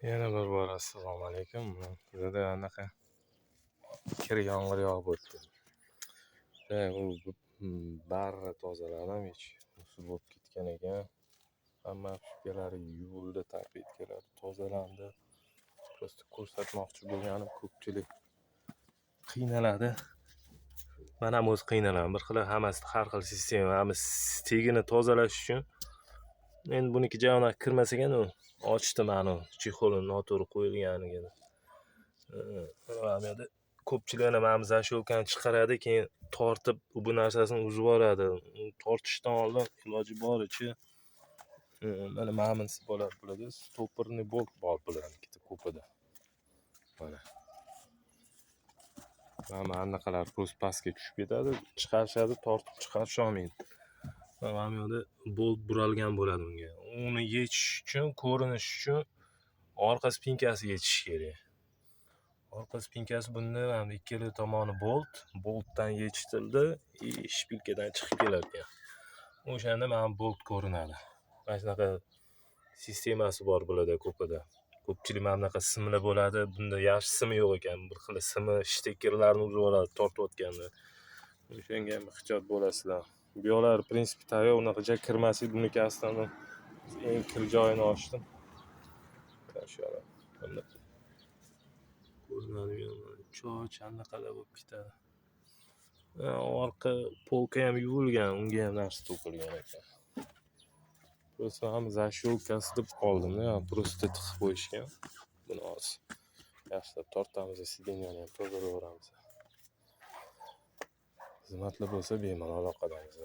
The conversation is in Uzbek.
Yana bir bor assalomu alaykum. Bizda anaqa kir yomg'ir yog'ib o'tdi. U barra tozaladim, hech usul bo'lib ketgan ekan. Hamma shupkalari yuvildi, tapetkalari tozalandi. Prosta ko'rsatmoqchi bo'lganim ko'pchilik qiynaladi. Men ham o'zi qiynalaman. Bir xil hammasi har xil sistema, hammasi stegini tozalash uchun. Endi buniki javona kirmas ekan, u ochdim ani chexolini noto'g'ri qo'yilganligini. Mana bu ko'pchilik mana bu zashovkani chiqaradi, keyin tortib bu narsasini uzib yuboradi. Tortishdan oldin iloji boricha mana ma'minsiz bo'ladi. Stopperni bolt bor bularnikida ko'pida. Mana. Mana anaqalar prosta pastga tushib ketadi, chiqarishadi, tortib chiqarish olmaydi. Mana bu yerda bolt buralgan bo'ladi unga. Uni yechish uchun, ko'rinish uchun orqa spinkasiga yechish kerak. Orqa spinkasi bunda ham ikkala tomoni boltdan yechitildi, shpilkadan chiqib kelar ekan. O'shanda mana bolt ko'rinadi. Mana shunaqa sistemasi bor bularda ko'pida. Ko'pchilik mana bunaqa simlar bo'ladi. Bunda yaxshi simi yo'q ekan. Bir xil simi shtekkerlarni uzib oladi tortayotganda. O'shanga ham ehtiyot bo'lasizlar. Bu yo'llar prinsipi tayyor, unaqa ja kirmaslik. Buniki aslida eng kir joyini ochdim. Tashlab. Choch anaqalar bo'lib ketadi. Orqa polka ham yuvilgan, unga ham narsa to'kilgan ekan. Prosta ham zashovkasi deb qoldim-da, prosta tiqib qo'yishgan. Buni hozir yaxshilab tortamiz, sideniyani ham tozalayveramiz. Xizmatlar bo'lsa bemalol aloqadamiz.